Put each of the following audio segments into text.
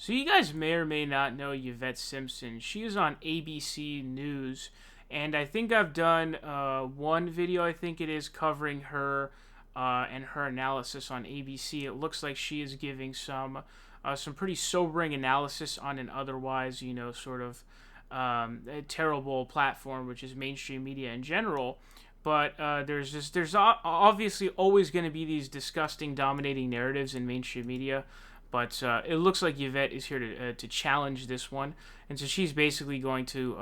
So you guys may or may not know Yvette Simpson. She is on ABC News, and I think I've done one video, I think it is, covering her and her analysis on ABC. It looks like she is giving some pretty sobering analysis on an otherwise, sort of a terrible platform, which is mainstream media in general. But there's obviously always going to be these disgusting, dominating narratives in mainstream media. But it looks like Yvette is here to challenge this one, and so she's basically going to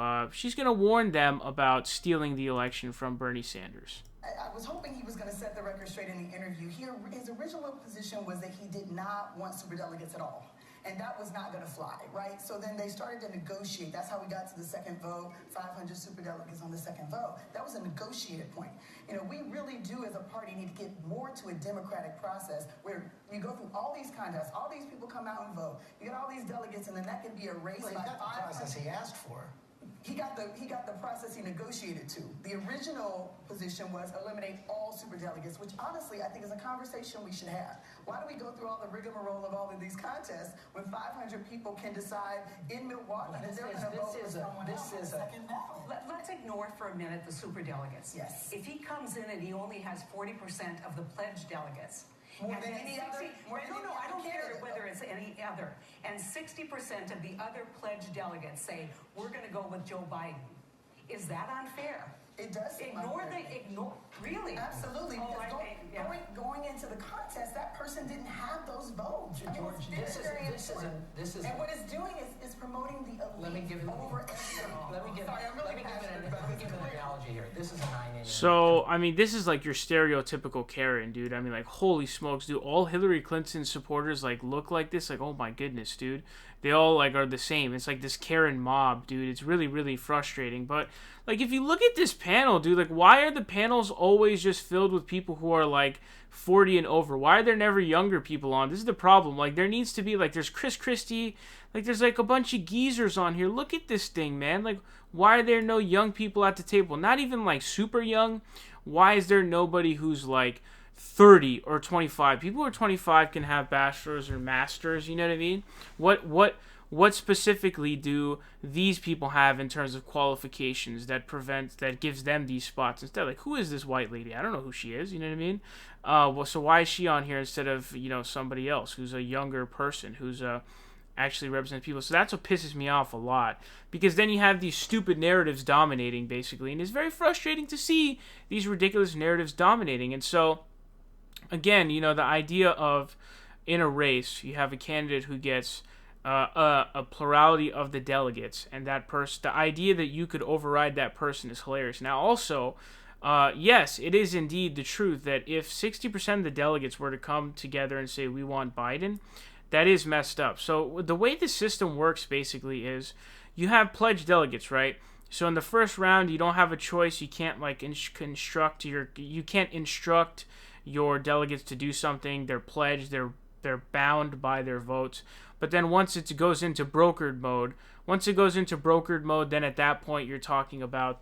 warn them about stealing the election from Bernie Sanders. I was hoping he was going to set the record straight in the interview. His original position was that he did not want superdelegates at all. And that was not going to fly, right? So then they started to negotiate. That's how we got to the second vote, 500 superdelegates on the second vote. That was a negotiated point. We really do as a party need to get more to a democratic process where you go through all these contests, all these people come out and vote. You get all these delegates, and then that can be erased by 500. The process he asked for. He got the process he negotiated to. The original position was eliminate all superdelegates, which honestly I think is a conversation we should have. Why do we go through all the rigmarole of all of these contests when 500 people can decide in Milwaukee that they're going to vote for someone else on the second ballot? Let's ignore for a minute the superdelegates. Yes. If he comes in and he only has 40% of the pledged delegates, More than any other? No, I don't care whether it's any other. And 60% of the other pledged delegates say, we're going to go with Joe Biden. Is that unfair? It does seem unfair. Really? Absolutely. Oh, because going into the contest, that person didn't have those votes. George, this is. And what it's doing is promoting the elite Let me give over everyone. Let me give an analogy here. This is a 9-inch. So, I mean, this is like your stereotypical Karen, dude. I mean, like, holy smokes, dude. All Hillary Clinton supporters, like, look like this. Like, oh my goodness, dude. They all, like, are the same. It's like this Karen mob, dude. It's really, really frustrating. But, like, if you look at this panel, dude, like, why are the panels always just filled with people who are, like, 40 and over? Why are there never younger people on? This is the problem. Like, there needs to be, like, there's Chris Christie. Like, there's, like, a bunch of geezers on here. Look at this thing, man. Like, why are there no young people at the table? Not even, like, super young. Why is there nobody who's, like, 30 or 25? People who are 25 can have bachelors or masters, you know what I mean? What specifically do these people have in terms of qualifications that gives them these spots instead? Like, who is this white lady? I don't know who she is, you know what I mean? Well, so why is she on here instead of, somebody else who's a younger person, who's actually represents people? So that's what pisses me off a lot, because then you have these stupid narratives dominating, basically, and it's very frustrating to see these ridiculous narratives dominating. And so, again, the idea of, in a race, you have a candidate who gets a plurality of the delegates, and that person, the idea that you could override that person is hilarious. Now, also, yes, it is indeed the truth that if 60% of the delegates were to come together and say, we want Biden, that is messed up. So the way the system works, basically, is you have pledged delegates, right? So in the first round, you don't have a choice. You can't, like, you can't instruct your delegates to do something. They're pledged. They're bound by their votes. But then once it goes into brokered mode, then at that point you're talking about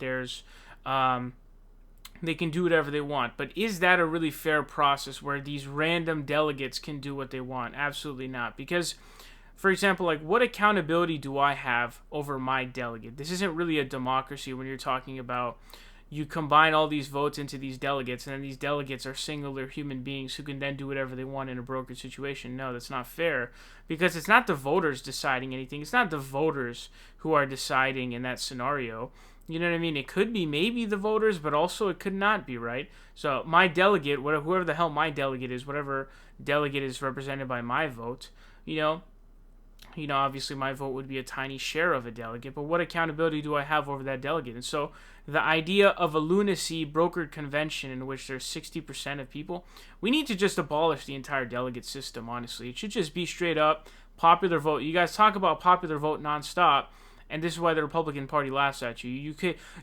they can do whatever they want. But is that a really fair process where these random delegates can do what they want? Absolutely not. Because, for example, like, what accountability do I have over my delegate? This isn't really a democracy when you're talking about you combine all these votes into these delegates, and then these delegates are singular human beings who can then do whatever they want in a brokered situation. No, that's not fair, because it's not the voters deciding anything. It's not the voters who are deciding in that scenario. You know what I mean? It could be maybe the voters, but also it could not be, right? So my delegate, whoever the hell my delegate is, whatever delegate is represented by my vote, obviously my vote would be a tiny share of a delegate, but what accountability do I have over that delegate? And so the idea of a lunacy brokered convention in which there's 60% of people, we need to just abolish the entire delegate system, honestly. It should just be straight up popular vote. You guys talk about popular vote nonstop, and this is why the Republican Party laughs at you.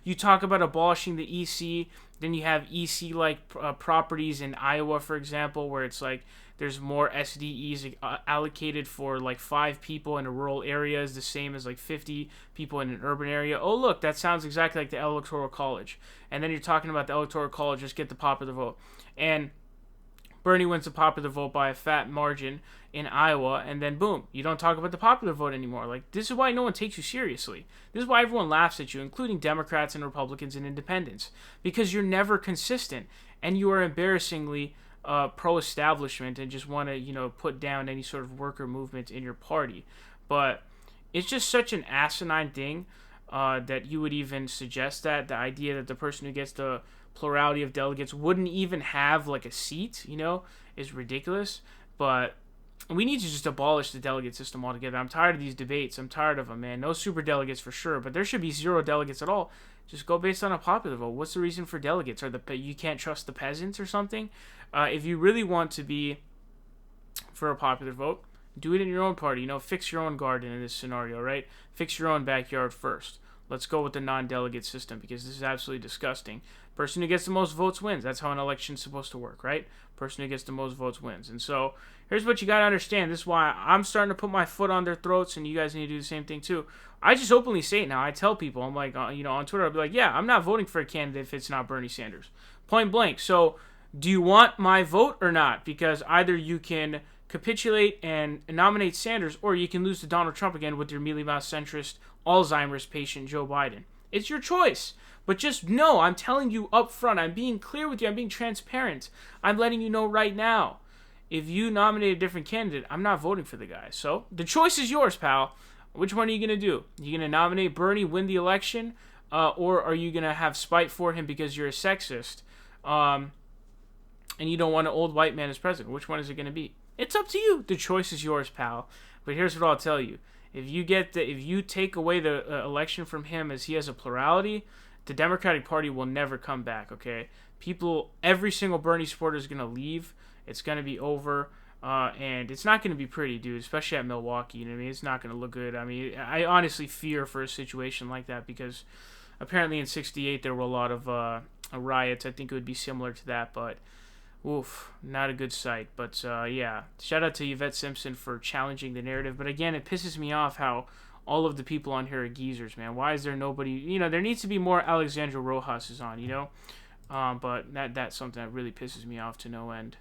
You talk about abolishing the EC, then you have EC-like properties in Iowa, for example, where it's like there's more SDEs allocated for like 5 people in a rural area is the same as like 50 people in an urban area. Oh, look, that sounds exactly like the Electoral College. And then you're talking about the Electoral College, just get the popular vote. And Bernie wins the popular vote by a fat margin in Iowa, and then boom, you don't talk about the popular vote anymore. Like, this is why no one takes you seriously. This is why everyone laughs at you, including Democrats and Republicans and independents, because you're never consistent, and you are embarrassingly pro-establishment and just want to, put down any sort of worker movement in your party. But it's just such an asinine thing that you would even suggest that. The idea that the person who gets the plurality of delegates wouldn't even have like a seat, is ridiculous. But we need to just abolish the delegate system altogether. I'm tired of these debates. I'm tired of them, man. No super delegates for sure, but there should be zero delegates at all. Just go based on a popular vote. What's the reason for delegates? You can't trust the peasants or something? If you really want to be for a popular vote, do it in your own party. Fix your own garden in this scenario, right? Fix your own backyard first. Let's go with the non-delegate system because this is absolutely disgusting. Person who gets the most votes wins. That's how an election's supposed to work, right? Person who gets the most votes wins. And so here's what you got to understand. This is why I'm starting to put my foot on their throats, and you guys need to do the same thing too. I just openly say it now. I tell people, I'm like, on Twitter, I'll be like, yeah, I'm not voting for a candidate if it's not Bernie Sanders. Point blank. So do you want my vote or not? Because either you can capitulate and nominate Sanders, or you can lose to Donald Trump again with your mealy-mouthed centrist Alzheimer's patient Joe Biden. It's your choice. But just know, I'm telling you up front, I'm being clear with you, I'm being transparent. I'm letting you know right now. If you nominate a different candidate, I'm not voting for the guy. So the choice is yours, pal. Which one are you going to do? You going to nominate Bernie, win the election, or are you going to have spite for him because you're a sexist and you don't want an old white man as president? Which one is it going to be? It's up to you. The choice is yours, pal. But here's what I'll tell you. If you take away the election from him as he has a plurality, the Democratic Party will never come back, okay? Every single Bernie supporter is going to leave. It's going to be over. And it's not going to be pretty, dude, especially at Milwaukee. You know what I mean? It's not going to look good. I mean, I honestly fear for a situation like that because apparently in 68 there were a lot of riots. I think it would be similar to that, but oof, not a good sight. But yeah, shout out to Yvette Simpson for challenging the narrative. But again, it pisses me off how all of the people on here are geezers, man. Why is there nobody? There needs to be more Alexandra Rojas's on, but that's something that really pisses me off to no end.